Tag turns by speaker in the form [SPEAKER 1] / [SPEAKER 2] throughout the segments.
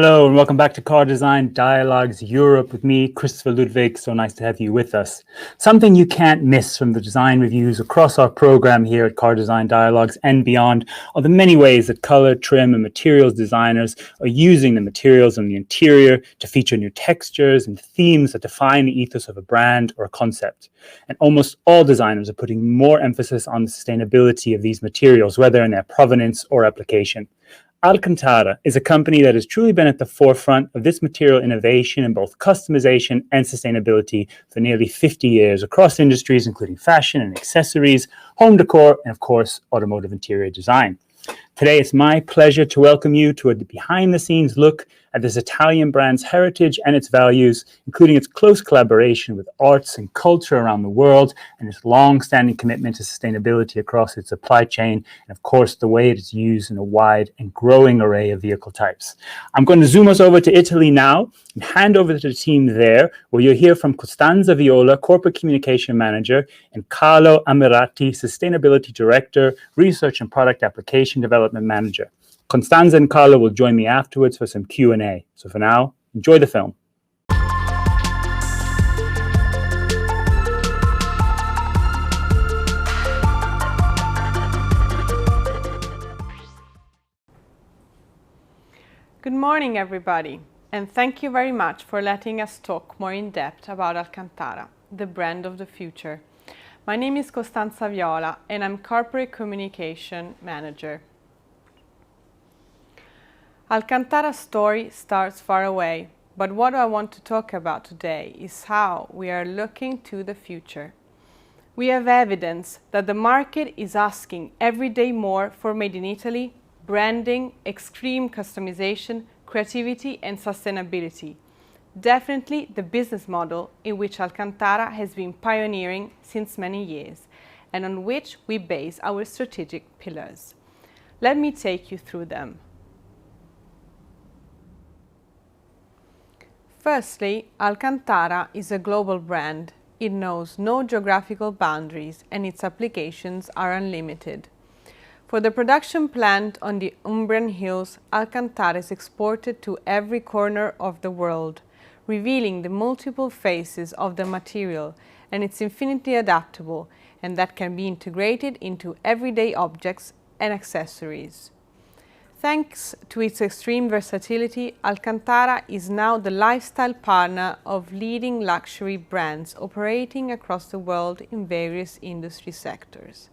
[SPEAKER 1] Hello and welcome back to Car Design Dialogues Europe with me, Christopher Ludwig. So nice to have you with us. Something you can't miss from the design reviews across our program here at Car Design Dialogues and beyond are the many ways that color, trim, and materials designers are using the materials in the interior to feature new textures and themes that define the ethos of a brand or a concept. And almost all designers are putting more emphasis on the sustainability of these materials, whether in their provenance or application. Alcantara is a company that has truly been at the forefront of this material innovation in both customization and sustainability for nearly 50 years across industries, including fashion and accessories, home decor, and of course, automotive interior design. Today, it's my pleasure to welcome you to a behind-the-scenes look at this Italian brand's heritage and its values, including its close collaboration with arts and culture around the world, and its long-standing commitment to sustainability across its supply chain, and of course, the way it is used in a wide and growing array of vehicle types. I'm going to zoom us over to Italy now and hand over to the team there, where you'll hear from Costanza Viola, Corporate Communication Manager, and Carlo Amirati, Sustainability Director, Research and Product Application Development Manager. Costanza and Carlo will join me afterwards for some Q&A. So for now, enjoy the film.
[SPEAKER 2] Good morning, everybody, and thank you very much for letting us talk more in depth about Alcantara, the brand of the future. My name is Costanza Viola, and I'm Corporate Communication Manager. Alcantara's story starts far away, but what I want to talk about today is how we are looking to the future. We have evidence that the market is asking every day more for Made in Italy, branding, extreme customization, creativity, and sustainability. Definitely the business model in which Alcantara has been pioneering since many years, and on which we base our strategic pillars. Let me take you through them. Firstly, Alcantara is a global brand. It knows no geographical boundaries and its applications are unlimited. For the production plant on the Umbrian Hills, Alcantara is exported to every corner of the world, revealing the multiple faces of the material, and it's infinitely adaptable and that can be integrated into everyday objects and accessories. Thanks to its extreme versatility, Alcantara is now the lifestyle partner of leading luxury brands operating across the world in various industry sectors.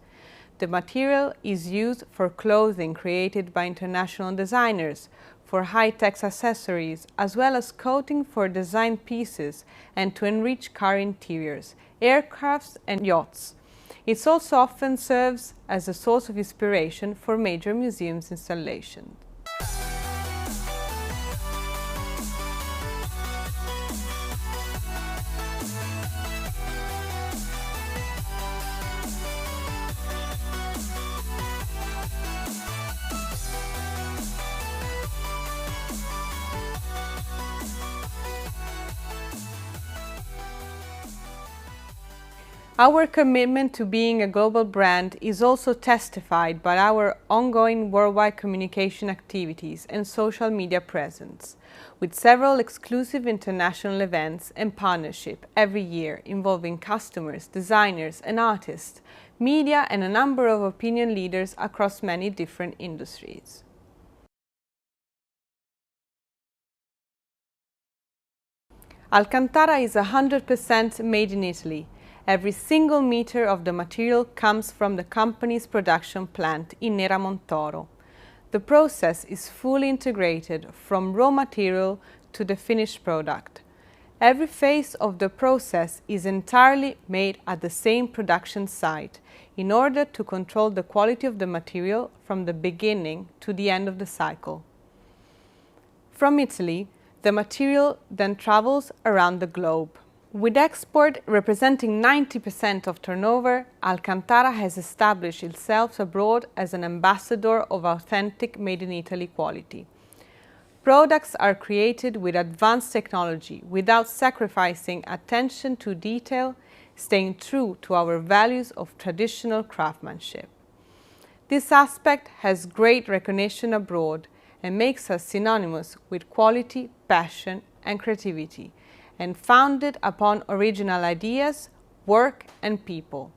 [SPEAKER 2] The material is used for clothing created by international designers, for high-tech accessories, as well as coating for design pieces and to enrich car interiors, aircrafts and yachts. It also often serves as a source of inspiration for major museums installations. Our commitment to being a global brand is also testified by our ongoing worldwide communication activities and social media presence, with several exclusive international events and partnerships every year involving customers, designers and artists, media and a number of opinion leaders across many different industries. Alcantara is 100% made in Italy. Every single meter of the material comes from the company's production plant in Neramontoro. The process is fully integrated from raw material to the finished product. Every phase of the process is entirely made at the same production site in order to control the quality of the material from the beginning to the end of the cycle. From Italy, the material then travels around the globe. With export representing 90% of turnover, Alcantara has established itself abroad as an ambassador of authentic Made in Italy quality. Products are created with advanced technology without sacrificing attention to detail, staying true to our values of traditional craftsmanship. This aspect has great recognition abroad, and makes us synonymous with quality, passion, and creativity, and founded upon original ideas, work, and people.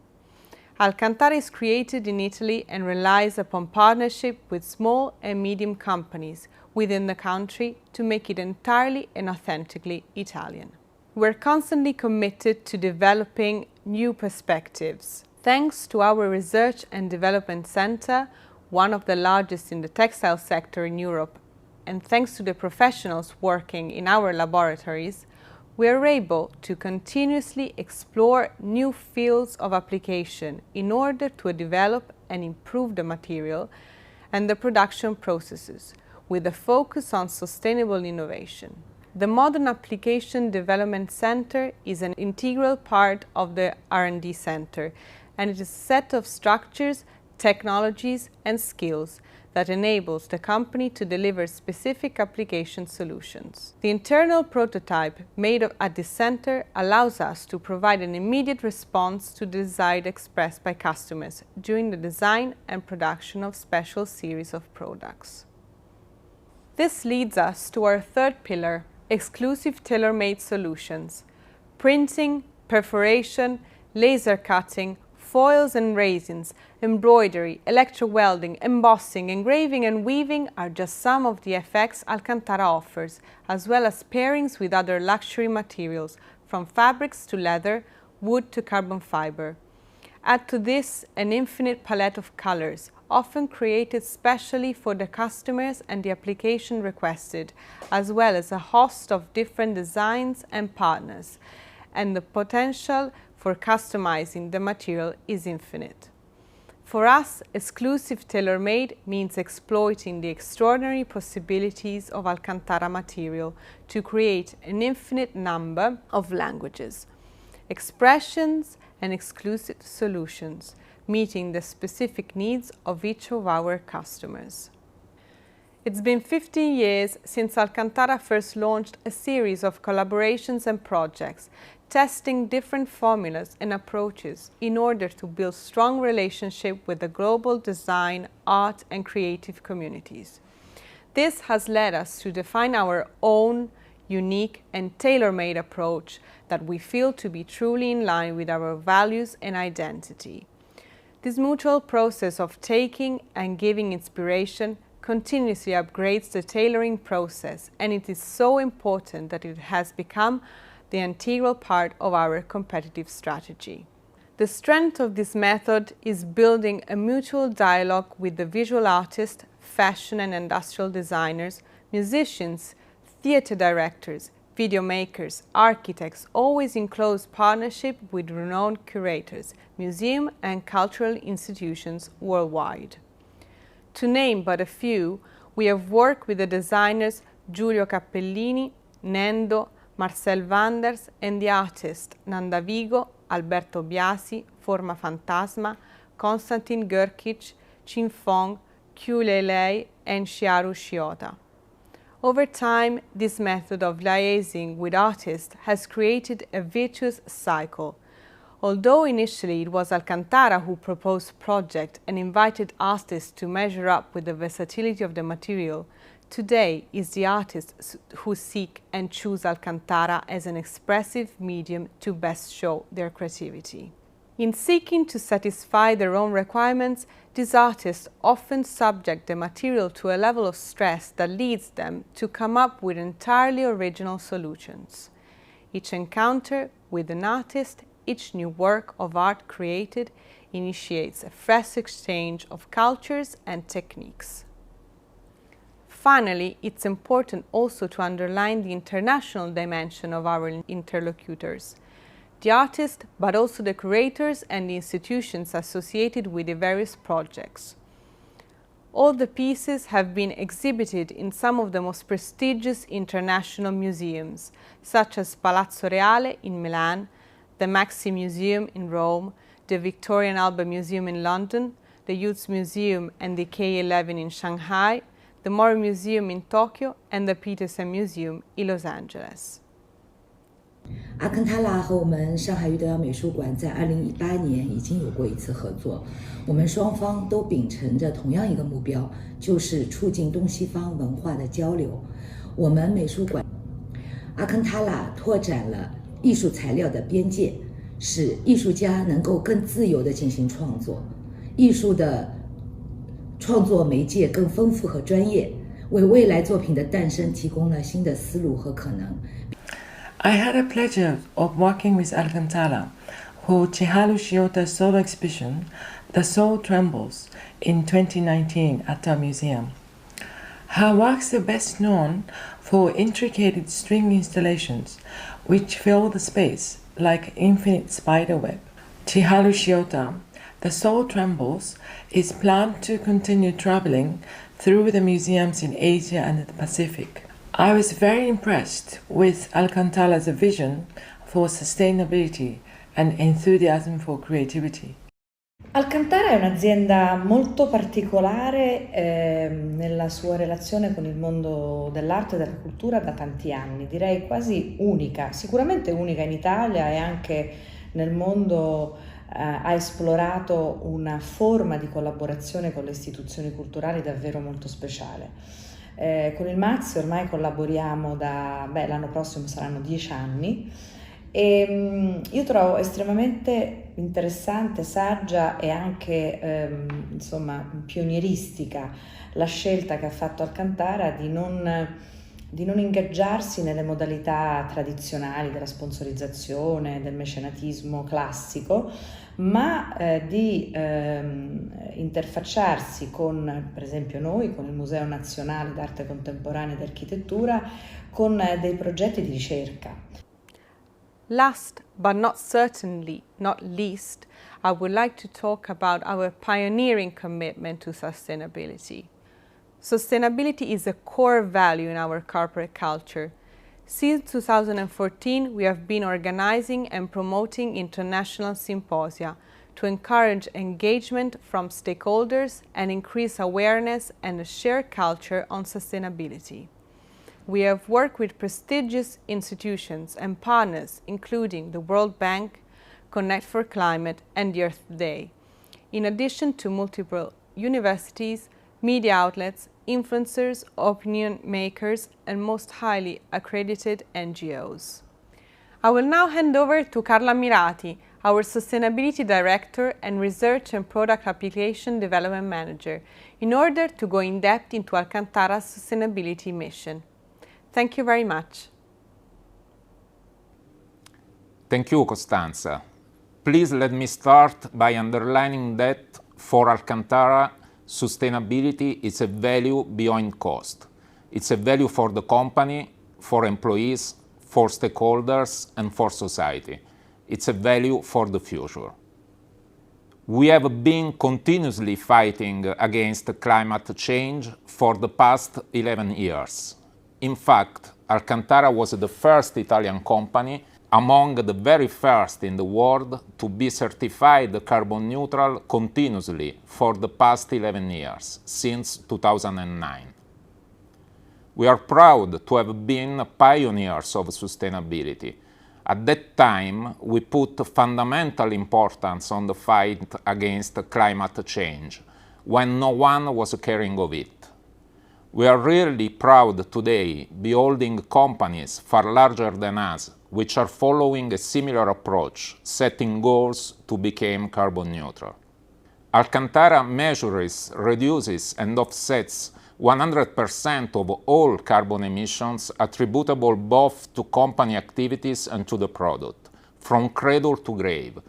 [SPEAKER 2] Alcantara is created in Italy and relies upon partnership with small and medium companies within the country to make it entirely and authentically Italian. We're constantly committed to developing new perspectives. Thanks to our Research and Development Center, one of the largest in the textile sector in Europe, and thanks to the professionals working in our laboratories, we are able to continuously explore new fields of application in order to develop and improve the material and the production processes, with a focus on sustainable innovation. The Modern Application Development Center is an integral part of the R&D Center, and it is a set of structures, technologies, and skills that enables the company to deliver specific application solutions. The internal prototype made at this center allows us to provide an immediate response to the desire expressed by customers during the design and production of special series of products. This leads us to our third pillar, exclusive tailor-made solutions. Printing, perforation, laser cutting, foils and resins, embroidery, electrowelding, embossing, engraving and weaving are just some of the effects Alcantara offers, as well as pairings with other luxury materials, from fabrics to leather, wood to carbon fiber. Add to this an infinite palette of colors, often created specially for the customers and the application requested, as well as a host of different designs and partners, and the potential for customizing the material is infinite. For us, exclusive tailor-made means exploiting the extraordinary possibilities of Alcantara material to create an infinite number of languages, expressions, and exclusive solutions, meeting the specific needs of each of our customers. It's been 15 years since Alcantara first launched a series of collaborations and projects, testing different formulas and approaches in order to build strong relationships with the global design, art, and creative communities. This has led us to define our own unique and tailor-made approach that we feel to be truly in line with our values and identity. This mutual process of taking and giving inspiration continuously upgrades the tailoring process, and it is so important that it has become the integral part of our competitive strategy. The strength of this method is building a mutual dialogue with the visual artists, fashion and industrial designers, musicians, theater directors, video makers, architects, always in close partnership with renowned curators, museums and cultural institutions worldwide. To name but a few, we have worked with the designers Giulio Cappellini, Nendo, Marcel Wanders, and the artists Nanda Vigo, Alberto Biasi, Forma Fantasma, Konstantin Görkic, Chin Fong, Qiu Lei, and Shiaru Shiota. Over time, this method of liaising with artists has created a virtuous cycle. Although initially it was Alcantara who proposed project and invited artists to measure up with the versatility of the material, today is the artists who seek and choose Alcantara as an expressive medium to best show their creativity. In seeking to satisfy their own requirements, these artists often subject the material to a level of stress that leads them to come up with entirely original solutions. Each encounter with an artist, each new work of art created, initiates a fresh exchange of cultures and techniques. Finally, it's important also to underline the international dimension of our interlocutors. The artists, but also the curators and the institutions associated with the various projects. All the pieces have been exhibited in some of the most prestigious international museums, such as Palazzo Reale in Milan, the Maxi Museum in Rome, the Victoria and Albert Museum in London, the Youth Museum and the K11 in Shanghai, the Mori Museum in Tokyo, and the Petersen Museum in Los Angeles.
[SPEAKER 3] 阿坎塔拉和我们上海余德耀美术馆在2018年已经有过一次合作，我们双方都秉承着同样一个目标，就是促进东西方文化的交流。我们美术馆阿坎塔拉拓展了艺术材料的边界，使艺术家能够更自由地进行创作，艺术的创作媒介更丰富和专业，为未来作品的诞生提供了新的思路和可能。
[SPEAKER 4] I had a pleasure of working with Alcantara for Chiharu Shiota's solo exhibition, The Soul Trembles, in 2019 at our museum. Her works are best known for intricate string installations, which fill the space like infinite spiderweb. Chiharu Shiota, The Soul Trembles, is planned to continue traveling through the museums in Asia and the Pacific. I was very impressed with Alcantara's vision for sustainability and enthusiasm for creativity.
[SPEAKER 5] Alcantara è un'azienda molto particolare nella sua relazione con il mondo dell'arte e della cultura da tanti anni, direi quasi unica, sicuramente unica in Italia e anche nel mondo. Ha esplorato una forma di collaborazione con le istituzioni culturali davvero molto speciale. Con il Maxi ormai collaboriamo l'anno prossimo saranno 10 anni e io trovo estremamente interessante, saggia e anche pionieristica la scelta che ha fatto Alcantara di non ingaggiarsi nelle modalità tradizionali della sponsorizzazione, del mecenatismo classico, ma di interfacciarsi con, per esempio noi, con il Museo Nazionale d'Arte Contemporanea ed Architettura, con dei progetti di ricerca.
[SPEAKER 2] Last but certainly not least, I would like to talk about our pioneering commitment to sustainability. Sustainability is a core value in our corporate culture. Since 2014, we have been organizing and promoting international symposia to encourage engagement from stakeholders and increase awareness and a shared culture on sustainability. We have worked with prestigious institutions and partners, including the World Bank, Connect for Climate, and the Earth Day, in addition to multiple universities, media outlets, influencers, opinion makers, and most highly accredited NGOs. I will now hand over to Carla Mirati, our Sustainability Director and Research and Product Application Development Manager, in order to go in depth into Alcantara's sustainability mission. Thank you very much.
[SPEAKER 6] Thank you, Costanza. Please let me start by underlining that for Alcantara, sustainability is a value beyond cost. It's a value for the company, for employees, for stakeholders, and for society. It's a value for the future. We have been continuously fighting against climate change for the past 11 years. In fact, Alcantara was the first Italian company among the very first in the world to be certified carbon neutral continuously for the past 11 years, since 2009. We are proud to have been pioneers of sustainability. At that time, we put fundamental importance on the fight against climate change, when no one was caring of it. We are really proud today, beholding companies far larger than us, which are following a similar approach, setting goals to become carbon neutral. Alcantara measures, reduces, and offsets 100% of all carbon emissions attributable both to company activities and to the product, from cradle to grave,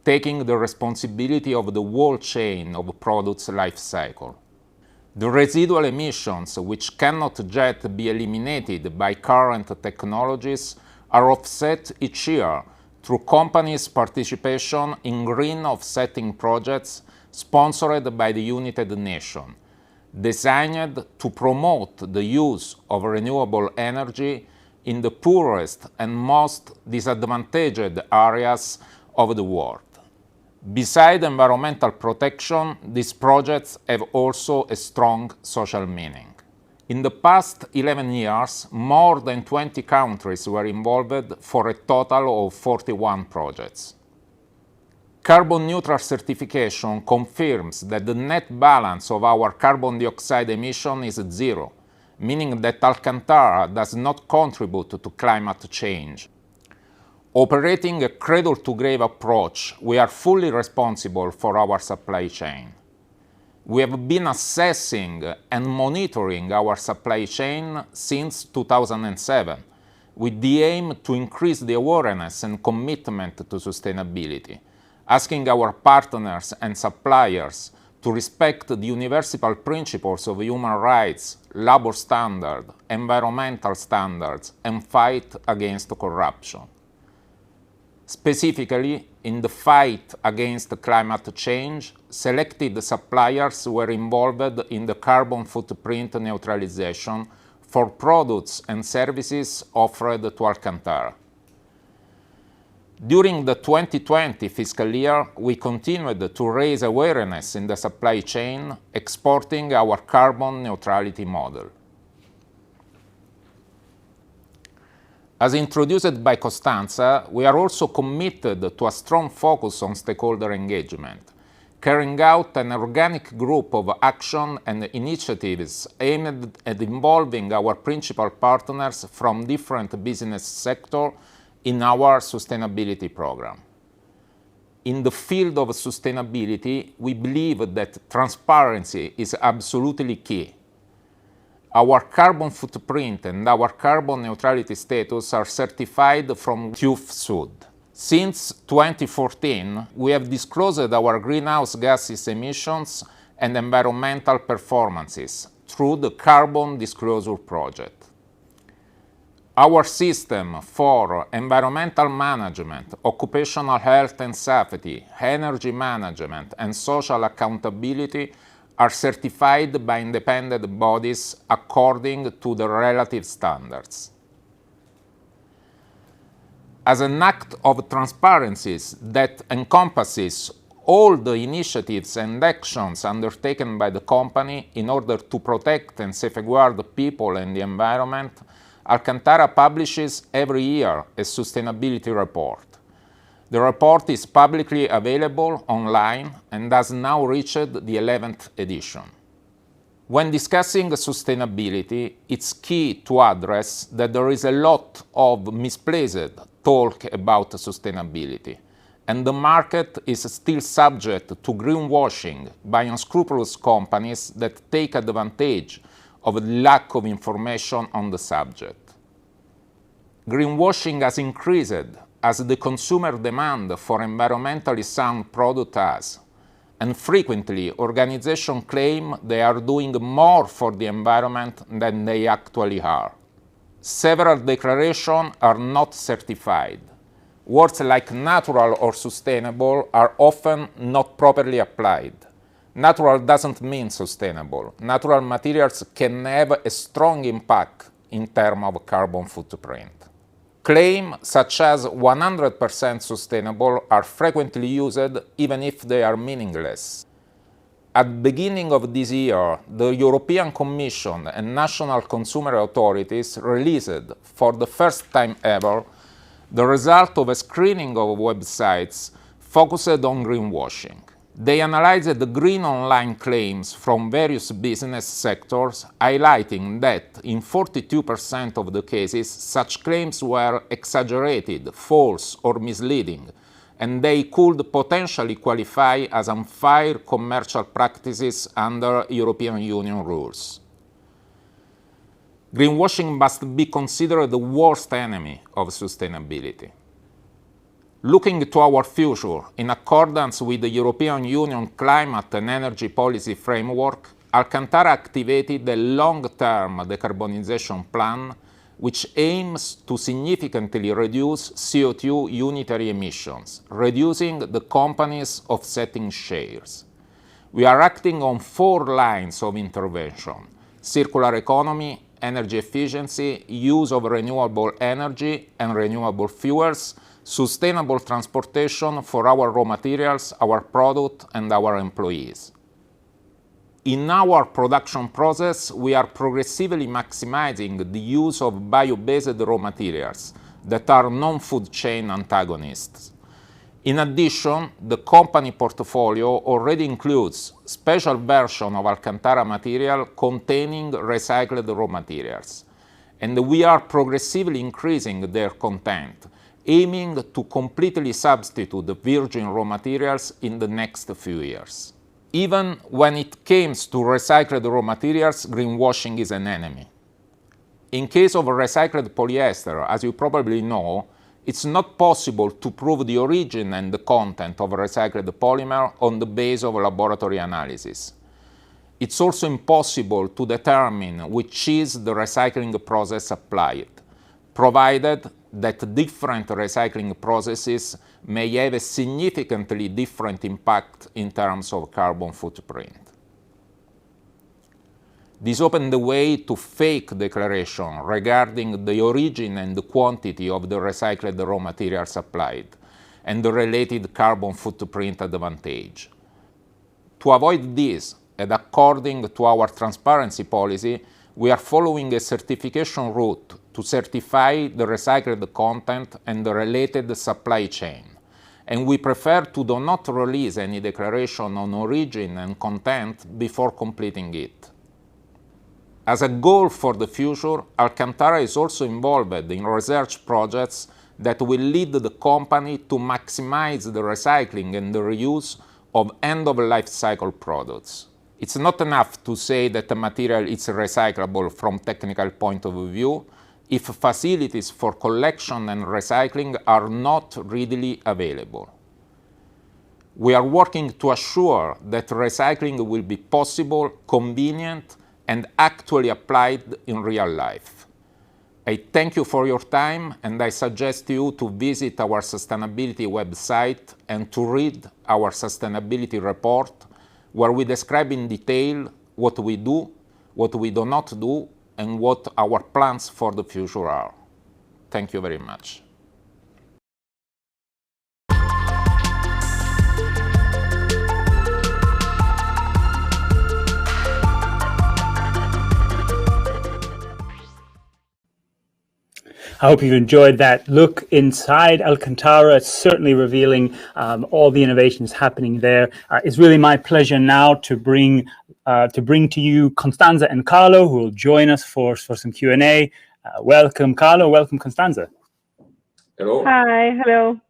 [SPEAKER 6] taking the responsibility of the whole chain of products' life cycle. The residual emissions, which cannot yet be eliminated by current technologies, are offset each year through companies' participation in green offsetting projects sponsored by the United Nations, designed to promote the use of renewable energy in the poorest and most disadvantaged areas of the world. Besides environmental protection, these projects have also a strong social meaning. In the past 11 years, more than 20 countries were involved for a total of 41 projects. Carbon neutral certification confirms that the net balance of our carbon dioxide emission is zero, meaning that Alcantara does not contribute to climate change. Operating a cradle-to-grave approach, we are fully responsible for our supply chain. We have been assessing and monitoring our supply chain since 2007, with the aim to increase the awareness and commitment to sustainability, asking our partners and suppliers to respect the universal principles of human rights, labor standards, environmental standards, and fight against corruption. Specifically, in the fight against climate change, selected suppliers were involved in the carbon footprint neutralization for products and services offered to Alcantara. During the 2020 fiscal year, we continued to raise awareness in the supply chain, exporting our carbon neutrality model. As introduced by Costanza, we are also committed to a strong focus on stakeholder engagement, carrying out an organic group of action and initiatives aimed at involving our principal partners from different business sectors in our sustainability program. In the field of sustainability, we believe that transparency is absolutely key. Our carbon footprint and our carbon neutrality status are certified from TÜV Sud. Since 2014, we have disclosed our greenhouse gases emissions and environmental performances through the Carbon Disclosure Project. Our system for environmental management, occupational health and safety, energy management, and social accountability are certified by independent bodies according to the relative standards. As an act of transparency that encompasses all the initiatives and actions undertaken by the company in order to protect and safeguard the people and the environment, Alcantara publishes every year a sustainability report. The report is publicly available online and has now reached the 11th edition. When discussing sustainability, it's key to address that there is a lot of misplaced talk about sustainability, and the market is still subject to greenwashing by unscrupulous companies that take advantage of the lack of information on the subject. Greenwashing has increased as the consumer demand for environmentally sound products has, and frequently organizations claim they are doing more for the environment than they actually are. Several declarations are not certified. Words like natural or sustainable are often not properly applied. Natural doesn't mean sustainable. Natural materials can have a strong impact in terms of carbon footprint. Claims such as 100% sustainable are frequently used even if they are meaningless. At the beginning of this year, the European Commission and national consumer authorities released, for the first time ever, the result of a screening of websites focused on greenwashing. They analyzed the green online claims from various business sectors, highlighting that in 42% of the cases, such claims were exaggerated, false, or misleading, and they could potentially qualify as unfair commercial practices under European Union rules. Greenwashing must be considered the worst enemy of sustainability. Looking to our future, in accordance with the European Union Climate and Energy Policy Framework, Alcantara activated a long-term decarbonization plan which aims to significantly reduce CO2 unitary emissions, reducing the company's offsetting shares. We are acting on 4 lines of intervention: circular economy, energy efficiency, use of renewable energy and renewable fuels, sustainable transportation for our raw materials, our product, and our employees. In our production process, we are progressively maximizing the use of bio-based raw materials that are non-food chain antagonists. In addition, the company portfolio already includes special version of Alcantara material containing recycled raw materials, and we are progressively increasing their content, aiming to completely substitute the virgin raw materials in the next few years. Even when it comes to recycled raw materials, greenwashing is an enemy. In case of recycled polyester, as you probably know, it's not possible to prove the origin and the content of recycled polymer on the basis of laboratory analysis. It's also impossible to determine which is the recycling process applied, provided that different recycling processes may have a significantly different impact in terms of carbon footprint. This opened the way to fake declaration regarding the origin and the quantity of the recycled raw materials applied and the related carbon footprint advantage. To avoid this, and according to our transparency policy, we are following a certification route to certify the recycled content and the related supply chain, and we prefer to do not release any declaration on origin and content before completing it. As a goal for the future, Alcantara is also involved in research projects that will lead the company to maximize the recycling and the reuse of end-of-life cycle products. It's not enough to say that the material is recyclable from technical point of view if facilities for collection and recycling are not readily available. We are working to assure that recycling will be possible, convenient, and actually applied in real life. I thank you for your time, and I suggest you to visit our sustainability website and to read our sustainability report, where we describe in detail what we do, what we do not do, and what our plans for the future are. Thank you very much.
[SPEAKER 1] I hope you've enjoyed that look inside Alcantara. It's certainly revealing all the innovations happening there. It's really my pleasure now to bring to you Constanza and Carlo, who will join us for some Q&A. Welcome, Carlo. Welcome, Constanza.
[SPEAKER 7] Hello.
[SPEAKER 2] Hi, hello.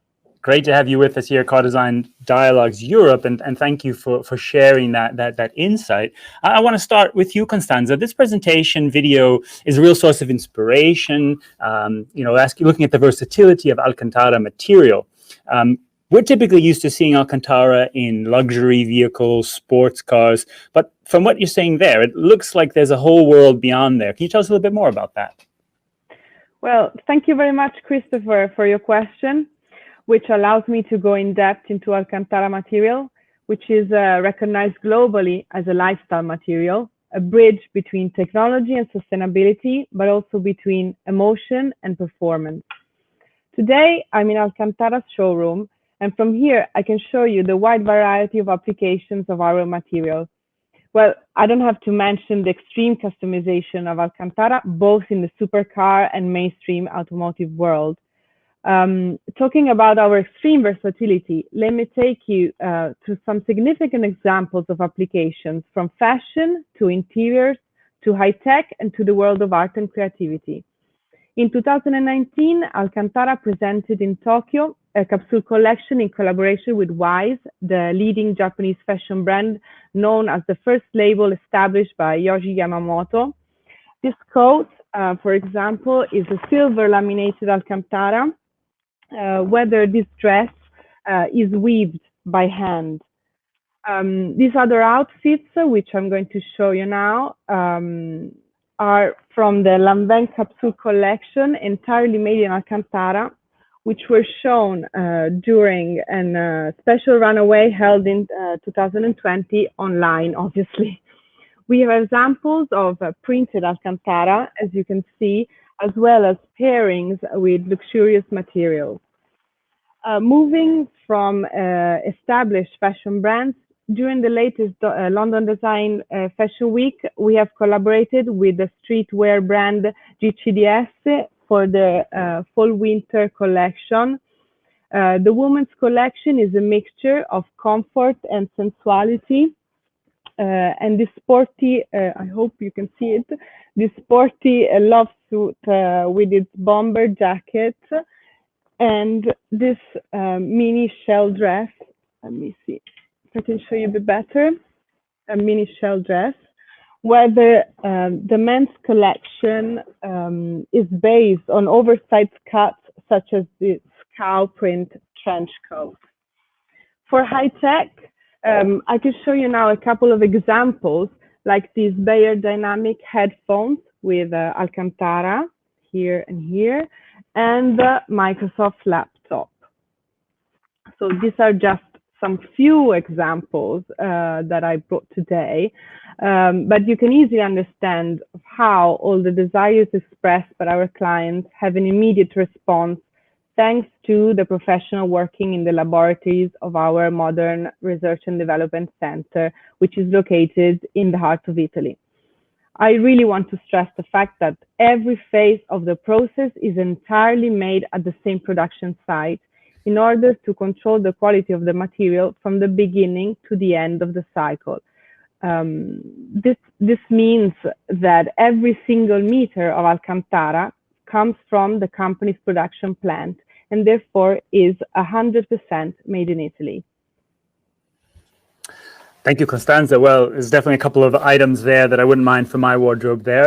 [SPEAKER 1] Great to have you with us here at Car Design Dialogues Europe, and thank you for sharing that insight. I want to start with you, Constanza. This presentation video is a real source of inspiration, looking at the versatility of Alcantara material. We're typically used to seeing Alcantara in luxury vehicles, sports cars, but from what you're saying there, it looks like there's a whole world beyond there. Can you tell us a little bit more about that?
[SPEAKER 2] Well, thank you very much, Christopher, for your question, which allows me to go in depth into Alcantara material, which is recognized globally as a lifestyle material, a bridge between technology and sustainability, but also between emotion and performance. Today, I'm in Alcantara's showroom, and from here, I can show you the wide variety of applications of our material. Well, I don't have to mention the extreme customization of Alcantara, both in the supercar and mainstream automotive world. Talking about our extreme versatility, let me take you through some significant examples of applications, from fashion to interiors to high-tech and to the world of art and creativity. In 2019, Alcantara presented in Tokyo a capsule collection in collaboration with Wise, the leading Japanese fashion brand known as the first label established by Yohji Yamamoto. This coat, for example, is a silver laminated Alcantara, whether this dress is weaved by hand. These other outfits, which I'm going to show you now, are from the Lanvin capsule collection, entirely made in Alcantara, which were shown during a special runaway held in 2020 online, obviously. We have examples of printed Alcantara, as you can see, as well as pairings with luxurious materials. Moving from established fashion brands during the latest London Design Fashion Week, we have collaborated with the streetwear brand GCDS for the fall-winter collection. The women's collection is a mixture of comfort and sensuality. And this sporty, I hope you can see it, this sporty love suit with its bomber jacket and this mini shell dress. Let me see if I can show you a bit better. A mini shell dress, where the men's collection is based on oversized cuts such as the cow print trench coat. For high tech, I can show you now a couple of examples, like these Bayer Dynamic headphones with Alcantara here and here, and the Microsoft laptop. So these are just some few examples that I brought today, but you can easily understand how all the desires expressed by our clients have an immediate response thanks to the professional working in the laboratories of our Modern Research and Development Center, which is located in the heart of Italy. I really want to stress the fact that every phase of the process is entirely made at the same production site in order to control the quality of the material from the beginning to the end of the cycle. This means that every single meter of Alcantara comes from the company's production plant and therefore is 100% made in Italy.
[SPEAKER 1] Thank you, Costanza. Well, there's definitely a couple of items there that I wouldn't mind for my wardrobe there,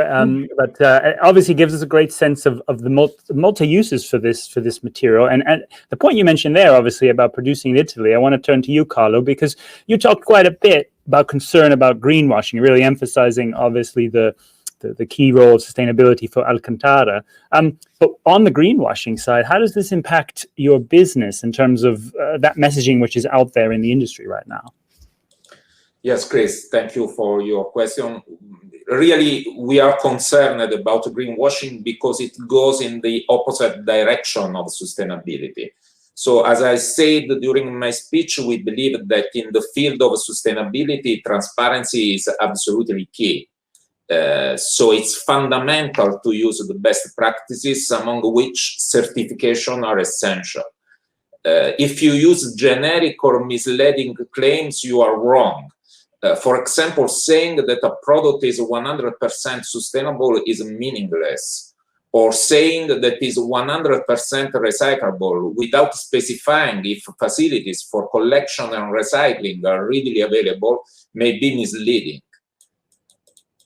[SPEAKER 1] but it obviously gives us a great sense of the multi-uses for this material. And the point you mentioned there, obviously, about producing in Italy, I want to turn to you, Carlo, because you talked quite a bit about concern about greenwashing, really emphasizing, obviously, the key role of sustainability for Alcantara. But on the greenwashing side, how does this impact your business in terms of that messaging which is out there in the industry right now?
[SPEAKER 6] Yes, Chris, thank you for your question. Really, we are concerned about greenwashing because it goes in the opposite direction of sustainability. So as I said during my speech, we believe that in the field of sustainability, transparency is absolutely key. So it's fundamental to use the best practices, among which certification are essential. If you use generic or misleading claims, you are wrong. For example, saying that a product is 100% sustainable is meaningless, or saying that it is 100% recyclable without specifying if facilities for collection and recycling are readily available may be misleading.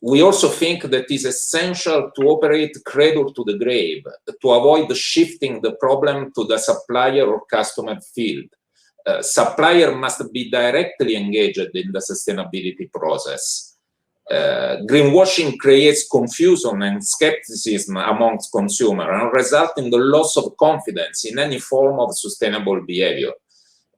[SPEAKER 6] We also think that it is essential to operate cradle to the grave, to avoid shifting the problem to the supplier or customer field. Supplier must be directly engaged in the sustainability process. Greenwashing creates confusion and skepticism amongst consumers and results in the loss of confidence in any form of sustainable behavior.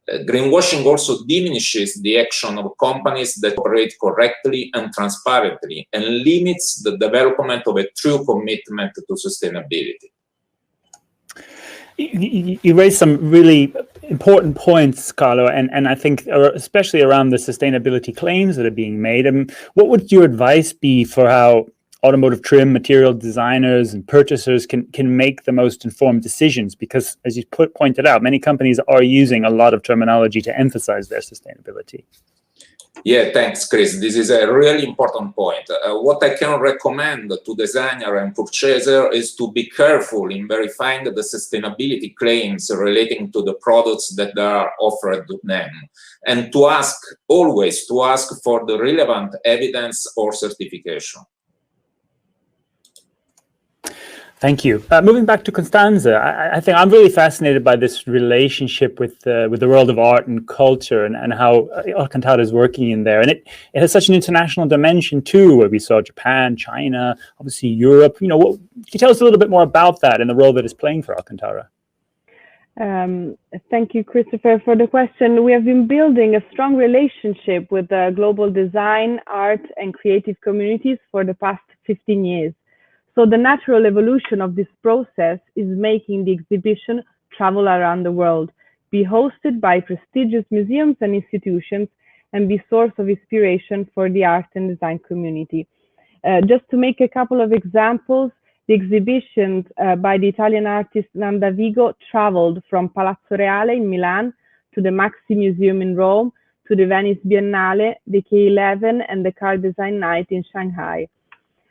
[SPEAKER 6] Greenwashing also diminishes the action of companies that operate correctly and transparently and limits the development of a true commitment to sustainability.
[SPEAKER 1] You raised some really important points, Carlo, and I think especially around the sustainability claims that are being made. What would your advice be for how automotive trim material designers and purchasers can make the most informed decisions? Because, as you pointed out, many companies are using a lot of terminology to emphasize their sustainability.
[SPEAKER 6] Yeah, thanks, Chris. This is a really important point. What I can recommend to designer and purchaser is to be careful in verifying the sustainability claims relating to the products that are offered to them, and to always ask for the relevant evidence or certification.
[SPEAKER 1] Thank you. Moving back to Costanza, I think I'm really fascinated by this relationship with the world of art and culture and how Alcantara is working in there. And it has such an international dimension too, where we saw Japan, China, obviously Europe. Can you tell us a little bit more about that and the role that it's playing for Alcantara?
[SPEAKER 2] Thank you, Christopher, for the question. We have been building a strong relationship with the global design, art, and creative communities for the past 15 years. So the natural evolution of this process is making the exhibition travel around the world, be hosted by prestigious museums and institutions, and be source of inspiration for the art and design community. Just to make a couple of examples, the exhibitions by the Italian artist Nanda Vigo traveled from Palazzo Reale in Milan to the Maxi Museum in Rome, to the Venice Biennale, the K11, and the Car Design Night in Shanghai.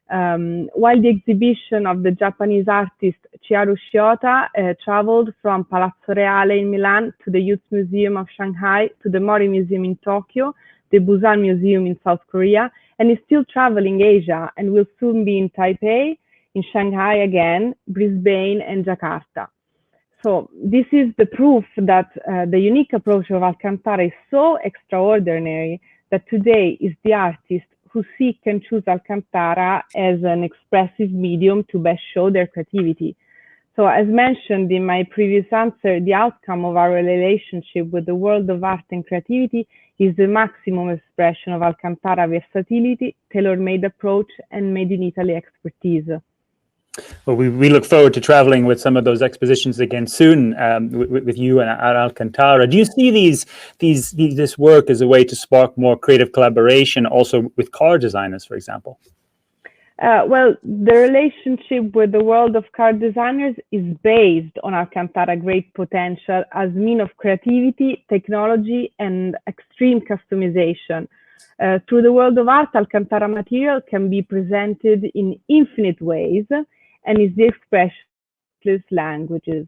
[SPEAKER 2] While the exhibition of the Japanese artist Chiharu Shiota traveled from Palazzo Reale in Milan to the Youth Museum of Shanghai, to the Mori Museum in Tokyo, the Busan Museum in South Korea, and is still traveling Asia and will soon be in Taipei, in Shanghai again, Brisbane, and Jakarta. So this is the proof that the unique approach of Alcantara is so extraordinary that today is the artist who seek and choose Alcantara as an expressive medium to best show their creativity. So as mentioned in my previous answer, the outcome of our relationship with the world of art and creativity is the maximum expression of Alcantara versatility, tailor-made approach, and made in Italy expertise.
[SPEAKER 1] Well, we look forward to traveling with some of those expositions again soon with you and at Alcantara. Do you see this work as a way to spark more creative collaboration also with car designers, for example?
[SPEAKER 2] Well, the relationship with the world of car designers is based on Alcantara great potential as mean of creativity, technology, and extreme customization. Through the world of art, Alcantara material can be presented in infinite ways and is the expressionless languages.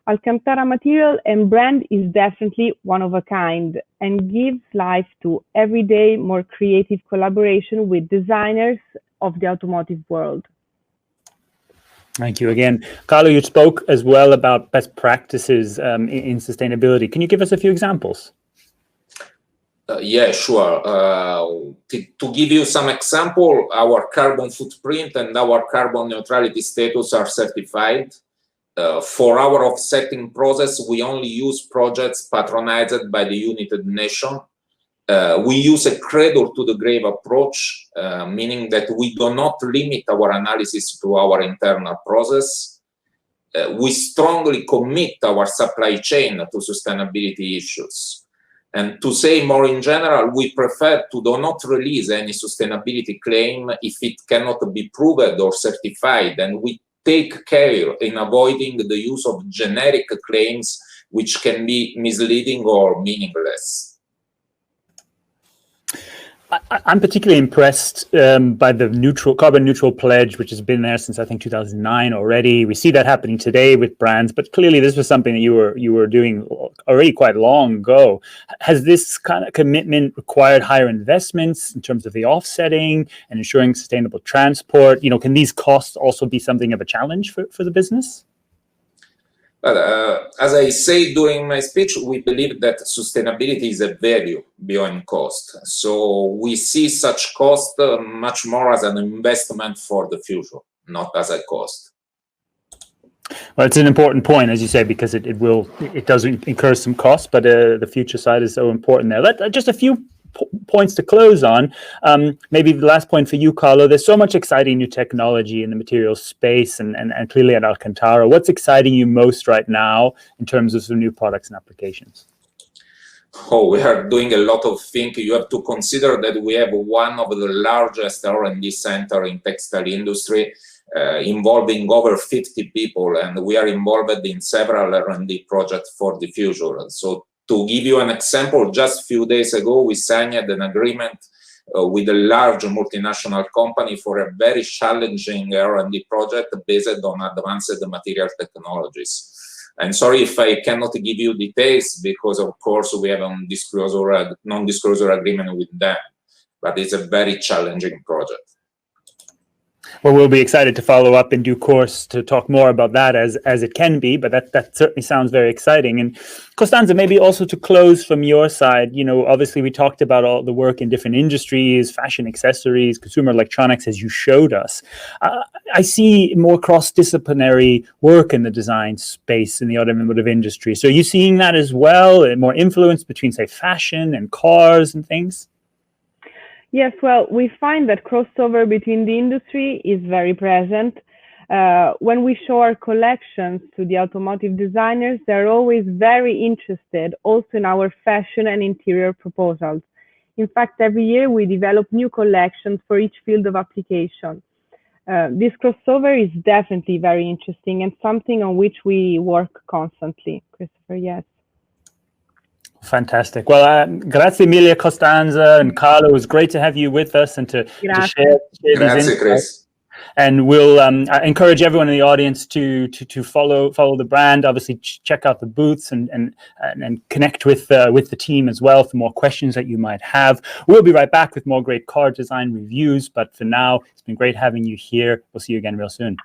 [SPEAKER 2] Alcantara material and brand is definitely one of a kind and gives life to everyday, more creative collaboration with designers of the automotive world.
[SPEAKER 1] Thank you again. Carlo, you spoke as well about best practices in sustainability. Can you give us a few examples?
[SPEAKER 6] Yeah, sure. To give you some example, our carbon footprint and our carbon neutrality status are certified. For our offsetting process, we only use projects patronized by the United Nations. We use a cradle to the grave approach, meaning that we do not limit our analysis to our internal process. We strongly commit our supply chain to sustainability issues. And to say more in general, we prefer to do not release any sustainability claim if it cannot be proved or certified, and we take care in avoiding the use of generic claims which can be misleading or meaningless.
[SPEAKER 1] I'm particularly impressed by the carbon neutral pledge, which has been there since I think 2009 already. We see that happening today with brands, but clearly this was something that you were doing already quite long ago. Has this kind of commitment required higher investments in terms of the offsetting and ensuring sustainable transport? You know, can these costs also be something of a challenge for the business?
[SPEAKER 6] Well, as I said during my speech, we believe that sustainability is a value beyond cost. So we see such cost much more as an investment for the future, not as a cost.
[SPEAKER 1] Well, it's an important point, as you say, because it does incur some costs, but the future side is so important there. Just a few points to close on. Maybe the last point for you, Carlo. There's so much exciting new technology in the materials space and clearly at Alcantara. What's exciting you most right now in terms of some new products and applications?
[SPEAKER 6] Oh, we are doing a lot of things. You have to consider that we have one of the largest R&D center in textile industry, involving over 50 people, and we are involved in several R&D projects for the future. So to give you an example, just a few days ago, we signed an agreement with a large multinational company for a very challenging R&D project based on advanced material technologies. I'm sorry if I cannot give you details because, of course, we have a non-disclosure agreement with them, but it's a very challenging project.
[SPEAKER 1] Well, we'll be excited to follow up in due course to talk more about that as it can be, but that certainly sounds very exciting. And Costanza, maybe also to close from your side, you know, obviously we talked about all the work in different industries, fashion accessories, consumer electronics, as you showed us. I see more cross-disciplinary work in the design space in the automotive industry. So are you seeing that as well, and more influence between, say, fashion and cars and things?
[SPEAKER 2] Yes, well, we find that crossover between the industry is very present. When we show our collections to the automotive designers, they're always very interested also in our fashion and interior proposals.
[SPEAKER 7] In fact, every year we develop new collections for each field of application. This crossover is definitely very interesting and something on which we work constantly. Christopher, yes.
[SPEAKER 1] Fantastic. Well, grazie mille, Costanza and Carlo. It was great to have you with us and to share these
[SPEAKER 6] Grazie, Chris.
[SPEAKER 1] And we'll I encourage everyone in the audience to follow the brand. Obviously, check out the booths and connect with the team as well for more questions that you might have. We'll be right back with more great car design reviews. But for now, it's been great having you here. We'll see you again real soon.